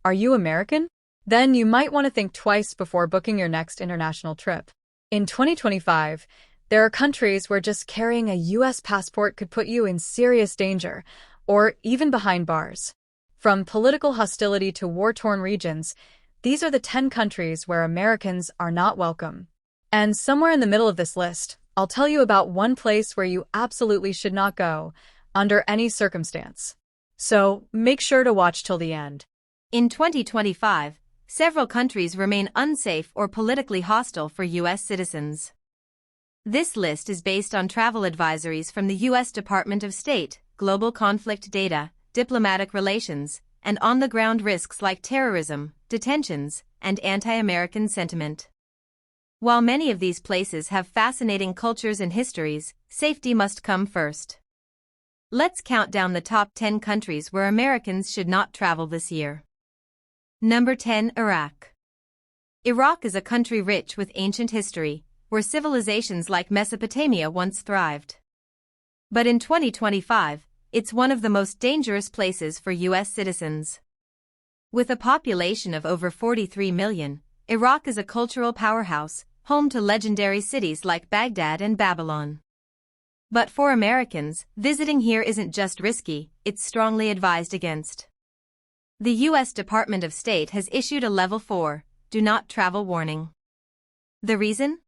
Are you American? Then you might want to think twice before booking your next international trip. In 2025, there are countries where just carrying a US passport could put you in serious danger, or even behind bars. From political hostility to war-torn regions, these are the 10 countries where Americans are not welcome. And somewhere in the middle of this list, I'll tell you about one place where you absolutely should not go, under any circumstance. So, make sure to watch till the end. In 2025, several countries remain unsafe or politically hostile for U.S. citizens. This list is based on travel advisories from the U.S. Department of State, global conflict data, diplomatic relations, and on-the-ground risks like terrorism, detentions, and anti-American sentiment. While many of these places have fascinating cultures and histories, safety must come first. Let's count down the top 10 countries where Americans should not travel this year. Number 10. Iraq. Iraq is a country rich with ancient history, where civilizations like Mesopotamia once thrived. But in 2025, it's one of the most dangerous places for U.S. citizens. With a population of over 43 million, Iraq is a cultural powerhouse, home to legendary cities like Baghdad and Babylon. But for Americans, visiting here isn't just risky, it's strongly advised against. The U.S. Department of State has issued a Level 4, do not travel warning. The reason?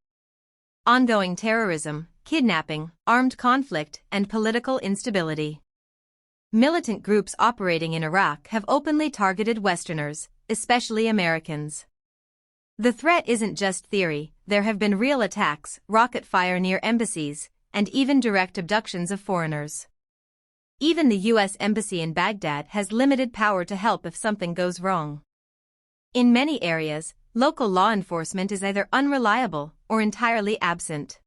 Ongoing terrorism, kidnapping, armed conflict, and political instability. Militant groups operating in Iraq have openly targeted Westerners, especially Americans. The threat isn't just theory, there have been real attacks, rocket fire near embassies, and even direct abductions of foreigners. Even the U.S. Embassy in Baghdad has limited power to help if something goes wrong. In many areas, local law enforcement is either unreliable or entirely absent.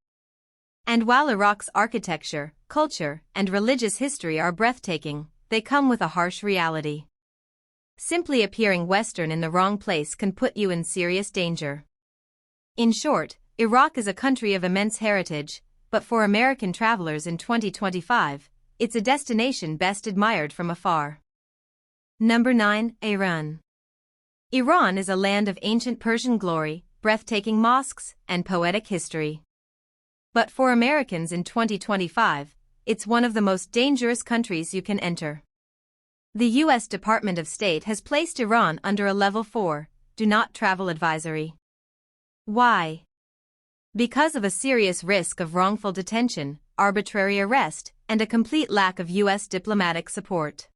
And while Iraq's architecture, culture, and religious history are breathtaking, they come with a harsh reality. Simply appearing Western in the wrong place can put you in serious danger. In short, Iraq is a country of immense heritage, but for American travelers in 2025, it's a destination best admired from afar. Number 9. Iran. Iran is a land of ancient Persian glory, breathtaking mosques, and poetic history. But for Americans in 2025, it's one of the most dangerous countries you can enter. The U.S. Department of State has placed Iran under a Level 4, do not travel advisory. Why? Because of a serious risk of wrongful detention, arbitrary arrest, and a complete lack of U.S. diplomatic support.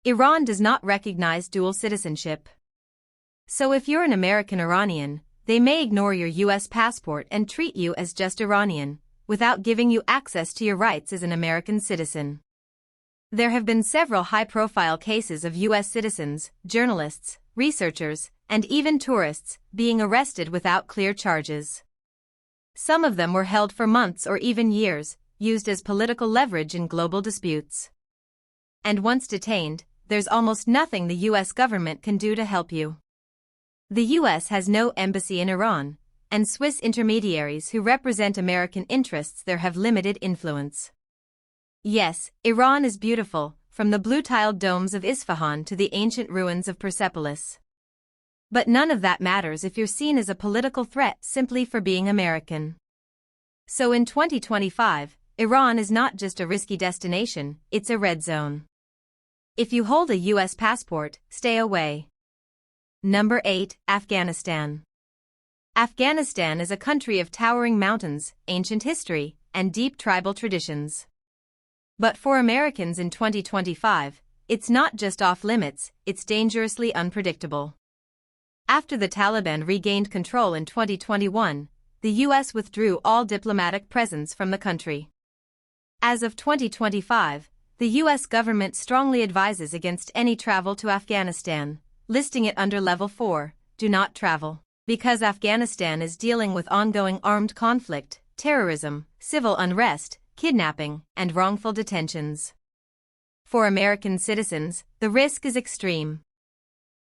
Iran does not recognize dual citizenship. So if you're an American Iranian, they may ignore your U.S. passport and treat you as just Iranian, without giving you access to your rights as an American citizen. There have been several high-profile cases of U.S. citizens, journalists, researchers, and even tourists being arrested without clear charges. Some of them were held for months or even years, used as political leverage in global disputes. And once detained, there's almost nothing the U.S. government can do to help you. The U.S. has no embassy in Iran, and Swiss intermediaries who represent American interests there have limited influence. Yes, Iran is beautiful, from the blue-tiled domes of Isfahan to the ancient ruins of Persepolis. But none of that matters if you're seen as a political threat simply for being American. So in 2025, Iran is not just a risky destination, it's a red zone. If you hold a U.S. passport, stay away. Number 8. Afghanistan. Afghanistan is a country of towering mountains, ancient history, and deep tribal traditions. But for Americans in 2025, it's not just off-limits, it's dangerously unpredictable. After the Taliban regained control in 2021, the U.S. withdrew all diplomatic presence from the country. As of 2025, the U.S. government strongly advises against any travel to Afghanistan, listing it under Level 4, do not travel, because Afghanistan is dealing with ongoing armed conflict, terrorism, civil unrest, kidnapping, and wrongful detentions. For American citizens, the risk is extreme.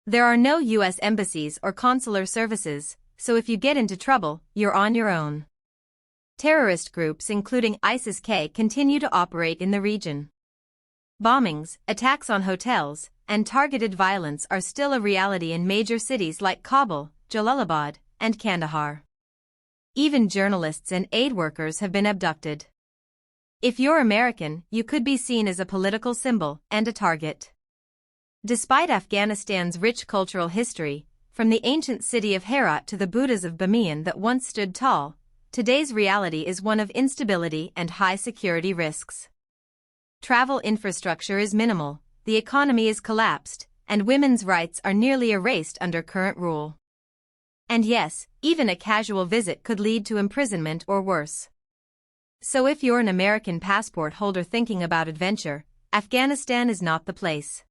There are no U.S. embassies or consular services, so if you get into trouble, you're on your own. Terrorist groups including ISIS-K continue to operate in the region. Bombings, attacks on hotels, and targeted violence are still a reality in major cities like Kabul, Jalalabad, and Kandahar. Even journalists and aid workers have been abducted. If you're American, you could be seen as a political symbol and a target. Despite Afghanistan's rich cultural history, from the ancient city of Herat to the Buddhas of Bamiyan that once stood tall, today's reality is one of instability and high security risks. Travel infrastructure is minimal, the economy is collapsed, and women's rights are nearly erased under current rule. And yes, even a casual visit could lead to imprisonment or worse. So if you're an American passport holder thinking about adventure, Afghanistan is not the place.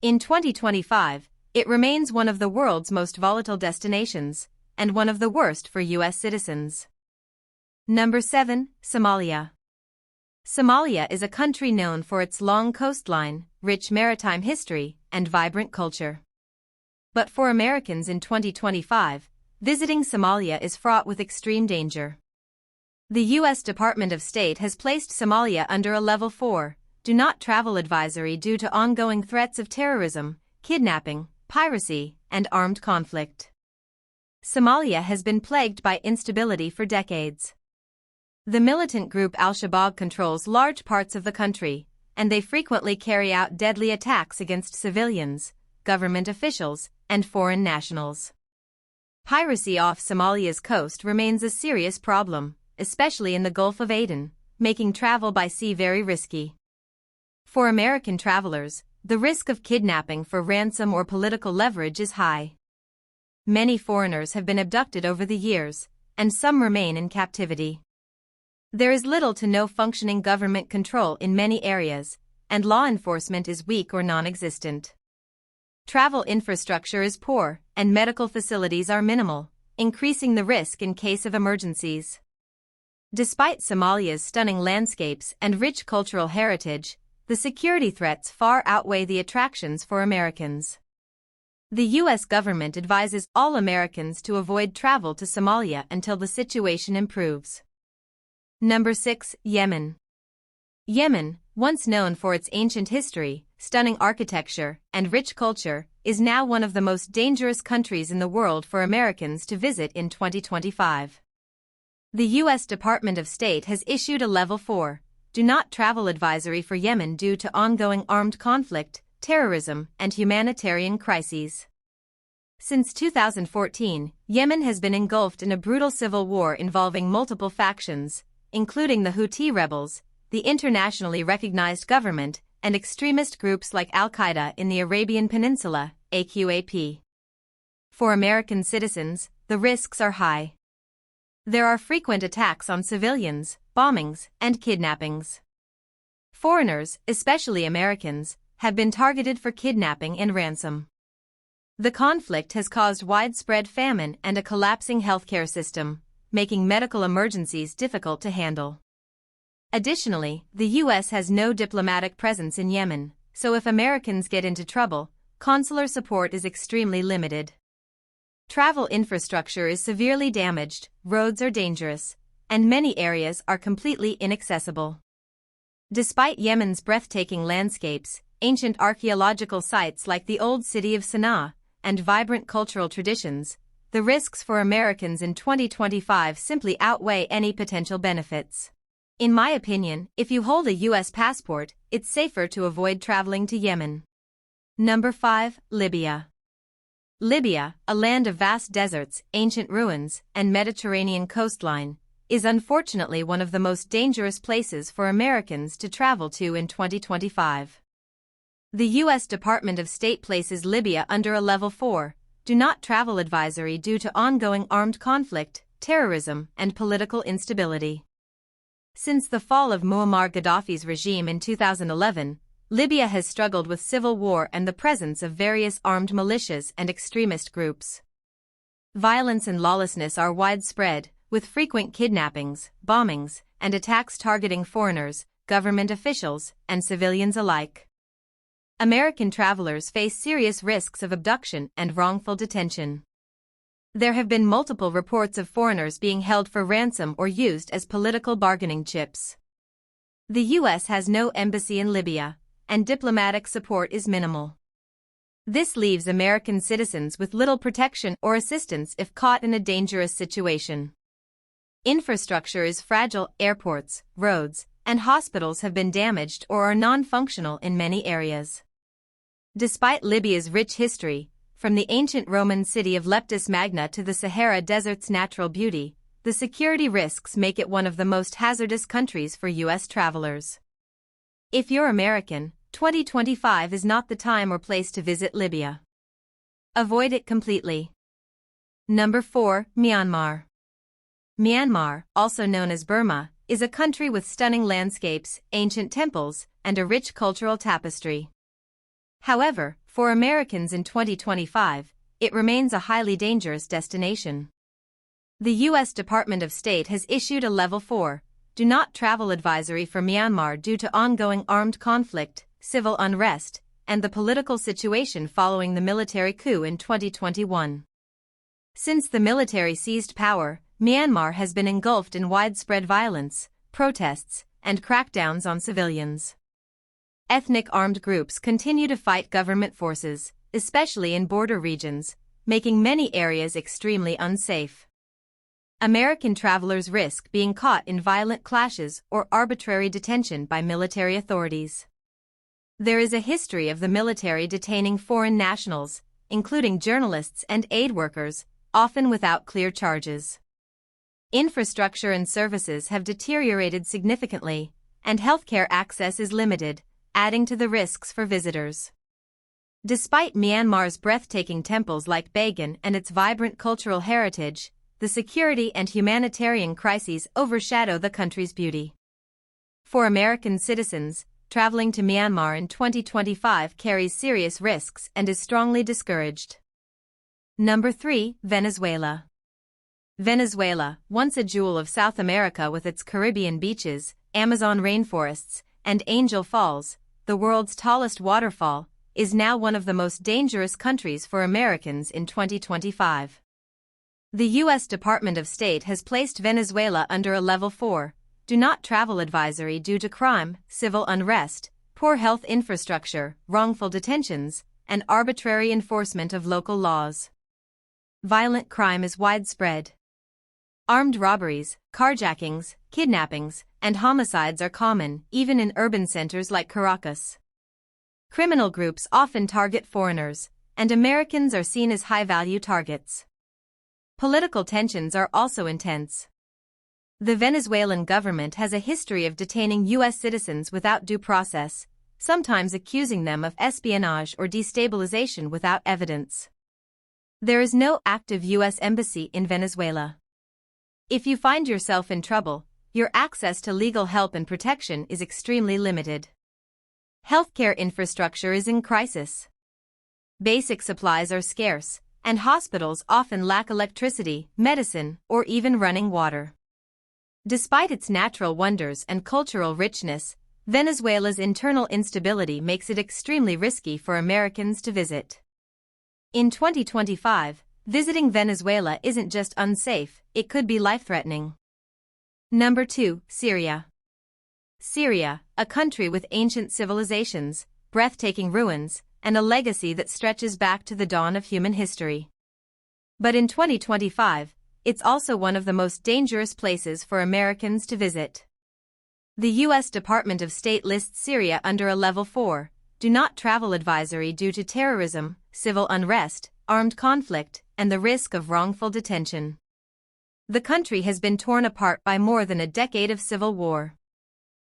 In 2025, it remains one of the world's most volatile destinations, and one of the worst for U.S. citizens. Number 7. Somalia. Somalia is a country known for its long coastline, rich maritime history, and vibrant culture. But for Americans in 2025, visiting Somalia is fraught with extreme danger. The U.S. Department of State has placed Somalia under a Level 4, Do Not Travel advisory due to ongoing threats of terrorism, kidnapping, piracy, and armed conflict. Somalia has been plagued by instability for decades. The militant group Al-Shabaab controls large parts of the country, and they frequently carry out deadly attacks against civilians, government officials, and foreign nationals. Piracy off Somalia's coast remains a serious problem, especially in the Gulf of Aden, making travel by sea very risky. For American travelers, the risk of kidnapping for ransom or political leverage is high. Many foreigners have been abducted over the years, and some remain in captivity. There is little to no functioning government control in many areas, and law enforcement is weak or non-existent. Travel infrastructure is poor, and medical facilities are minimal, increasing the risk in case of emergencies. Despite Somalia's stunning landscapes and rich cultural heritage, the security threats far outweigh the attractions for Americans. The U.S. government advises all Americans to avoid travel to Somalia until the situation improves. Number 6. Yemen. Yemen, once known for its ancient history, stunning architecture, and rich culture, is now one of the most dangerous countries in the world for Americans to visit in 2025. The U.S. Department of State has issued a Level 4, Do Not Travel advisory for Yemen due to ongoing armed conflict, terrorism, and humanitarian crises. Since 2014, Yemen has been engulfed in a brutal civil war involving multiple factions, including the Houthi rebels, the internationally recognized government, and extremist groups like Al-Qaeda in the Arabian Peninsula, AQAP. For American citizens, the risks are high. There are frequent attacks on civilians, bombings, and kidnappings. Foreigners, especially Americans, have been targeted for kidnapping and ransom. The conflict has caused widespread famine and a collapsing healthcare system, making medical emergencies difficult to handle. Additionally, the U.S. has no diplomatic presence in Yemen, so if Americans get into trouble, consular support is extremely limited. Travel infrastructure is severely damaged, roads are dangerous, and many areas are completely inaccessible. Despite Yemen's breathtaking landscapes, ancient archaeological sites like the old city of Sana'a, and vibrant cultural traditions, the risks for Americans in 2025 simply outweigh any potential benefits. In my opinion, if you hold a U.S. passport, it's safer to avoid traveling to Yemen. Number 5. Libya. Libya, a land of vast deserts, ancient ruins, and Mediterranean coastline, is unfortunately one of the most dangerous places for Americans to travel to in 2025. The U.S. Department of State places Libya under a Level 4, Do Not Travel advisory due to ongoing armed conflict, terrorism, and political instability. Since the fall of Muammar Gaddafi's regime in 2011, Libya has struggled with civil war and the presence of various armed militias and extremist groups. Violence and lawlessness are widespread, with frequent kidnappings, bombings, and attacks targeting foreigners, government officials, and civilians alike. American travelers face serious risks of abduction and wrongful detention. There have been multiple reports of foreigners being held for ransom or used as political bargaining chips. The U.S. has no embassy in Libya, and diplomatic support is minimal. This leaves American citizens with little protection or assistance if caught in a dangerous situation. Infrastructure is fragile. Airports, roads, and hospitals have been damaged or are non-functional in many areas. Despite Libya's rich history, from the ancient Roman city of Leptis Magna to the Sahara Desert's natural beauty, the security risks make it one of the most hazardous countries for U.S. travelers. If you're American, 2025 is not the time or place to visit Libya. Avoid it completely. Number 4. Myanmar. Myanmar, also known as Burma, is a country with stunning landscapes, ancient temples, and a rich cultural tapestry. However, for Americans in 2025, it remains a highly dangerous destination. The U.S. Department of State has issued a Level 4, Do Not Travel advisory for Myanmar due to ongoing armed conflict, civil unrest, and the political situation following the military coup in 2021. Since the military seized power, Myanmar has been engulfed in widespread violence, protests, and crackdowns on civilians. Ethnic armed groups continue to fight government forces, especially in border regions, making many areas extremely unsafe. American travelers risk being caught in violent clashes or arbitrary detention by military authorities. There is a history of the military detaining foreign nationals, including journalists and aid workers, often without clear charges. Infrastructure and services have deteriorated significantly, and healthcare access is limited, adding to the risks for visitors. Despite Myanmar's breathtaking temples like Bagan and its vibrant cultural heritage, the security and humanitarian crises overshadow the country's beauty. For American citizens, traveling to Myanmar in 2025 carries serious risks and is strongly discouraged. Number 3. Venezuela. Venezuela, once a jewel of South America with its Caribbean beaches, Amazon rainforests, and Angel Falls, the world's tallest waterfall, is now one of the most dangerous countries for Americans in 2025. The U.S. Department of State has placed Venezuela under a Level 4, Do Not Travel advisory due to crime, civil unrest, poor health infrastructure, wrongful detentions, and arbitrary enforcement of local laws. Violent crime is widespread. Armed robberies, carjackings, kidnappings, and homicides are common, even in urban centers like Caracas. Criminal groups often target foreigners, and Americans are seen as high-value targets. Political tensions are also intense. The Venezuelan government has a history of detaining U.S. citizens without due process, sometimes accusing them of espionage or destabilization without evidence. There is no active U.S. embassy in Venezuela. If you find yourself in trouble, your access to legal help and protection is extremely limited. Healthcare infrastructure is in crisis. Basic supplies are scarce, and hospitals often lack electricity, medicine, or even running water. Despite its natural wonders and cultural richness, Venezuela's internal instability makes it extremely risky for Americans to visit. In 2025, visiting Venezuela isn't just unsafe, it could be life-threatening. Number 2. Syria. Syria, a country with ancient civilizations, breathtaking ruins, and a legacy that stretches back to the dawn of human history. But in 2025, it's also one of the most dangerous places for Americans to visit. The U.S. Department of State lists Syria under a Level 4, Do Not Travel advisory due to terrorism, civil unrest, armed conflict, and the risk of wrongful detention. The country has been torn apart by more than a decade of civil war.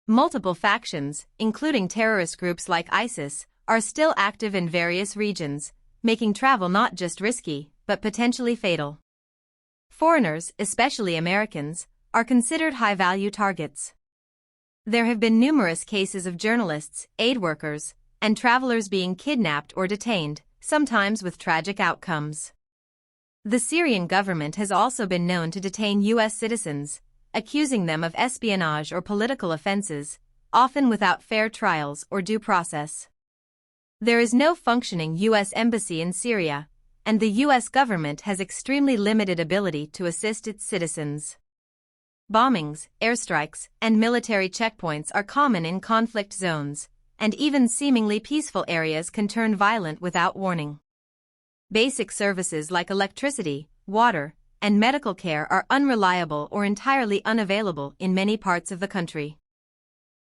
Multiple factions, including terrorist groups like ISIS, are still active in various regions, making travel not just risky, but potentially fatal. Foreigners, especially Americans, are considered high-value targets. There have been numerous cases of journalists, aid workers, and travelers being kidnapped or detained, sometimes with tragic outcomes. The Syrian government has also been known to detain U.S. citizens, accusing them of espionage or political offenses, often without fair trials or due process. There is no functioning U.S. embassy in Syria, and the U.S. government has extremely limited ability to assist its citizens. Bombings, airstrikes, and military checkpoints are common in conflict zones, and even seemingly peaceful areas can turn violent without warning. Basic services like electricity, water, and medical care are unreliable or entirely unavailable in many parts of the country.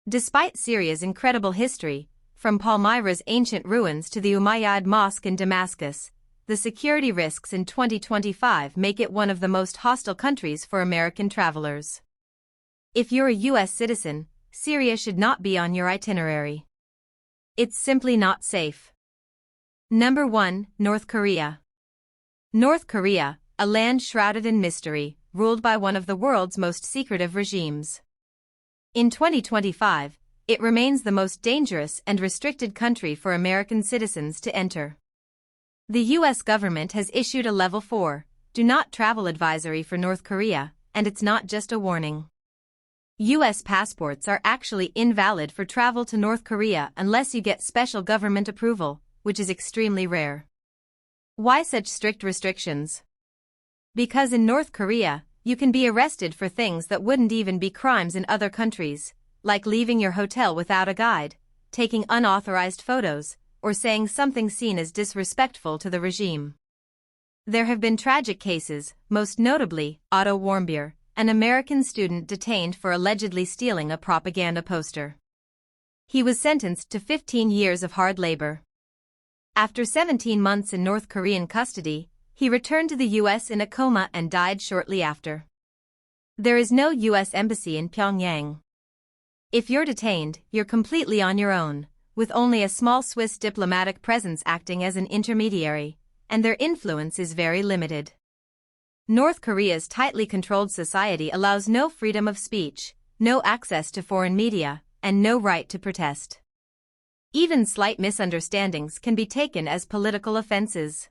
Despite Syria's incredible history, from Palmyra's ancient ruins to the Umayyad Mosque in Damascus, the security risks in 2025 make it one of the most hostile countries for American travelers. If you're a U.S. citizen, Syria should not be on your itinerary. It's simply not safe. Number 1. North Korea. North Korea, a land shrouded in mystery, ruled by one of the world's most secretive regimes. In 2025, it remains the most dangerous and restricted country for American citizens to enter. The U.S. government has issued a Level 4, Do Not Travel advisory for North Korea, and it's not just a warning. U.S. passports are actually invalid for travel to North Korea unless you get special government approval, which is extremely rare. Why such strict restrictions? Because in North Korea, you can be arrested for things that wouldn't even be crimes in other countries, like leaving your hotel without a guide, taking unauthorized photos, or saying something seen as disrespectful to the regime. There have been tragic cases, most notably Otto Warmbier, an American student detained for allegedly stealing a propaganda poster. He was sentenced to 15 years of hard labor. After 17 months in North Korean custody, he returned to the U.S. in a coma and died shortly after. There is no U.S. embassy in Pyongyang. If you're detained, you're completely on your own, with only a small Swiss diplomatic presence acting as an intermediary, and their influence is very limited. North Korea's tightly controlled society allows no freedom of speech, no access to foreign media, and no right to protest. Even slight misunderstandings can be taken as political offenses.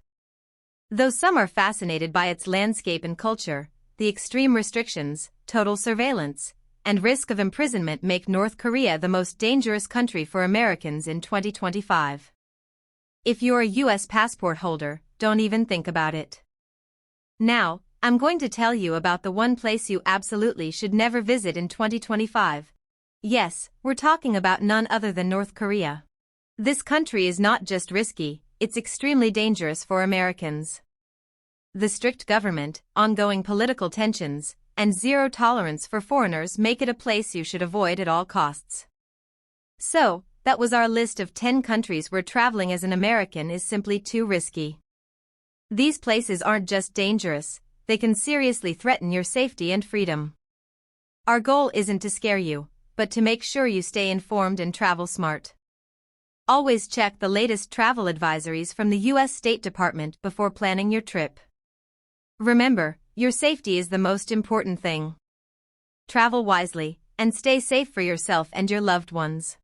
Though some are fascinated by its landscape and culture, the extreme restrictions, total surveillance, and risk of imprisonment make North Korea the most dangerous country for Americans in 2025. If you're a U.S. passport holder, don't even think about it. Now, I'm going to tell you about the one place you absolutely should never visit in 2025. Yes, we're talking about none other than North Korea. This country is not just risky, it's extremely dangerous for Americans. The strict government, ongoing political tensions, and zero tolerance for foreigners make it a place you should avoid at all costs. So, that was our list of 10 countries where traveling as an American is simply too risky. These places aren't just dangerous, they can seriously threaten your safety and freedom. Our goal isn't to scare you, but to make sure you stay informed and travel smart. Always check the latest travel advisories from the U.S. State Department before planning your trip. Remember, your safety is the most important thing. Travel wisely, and stay safe for yourself and your loved ones.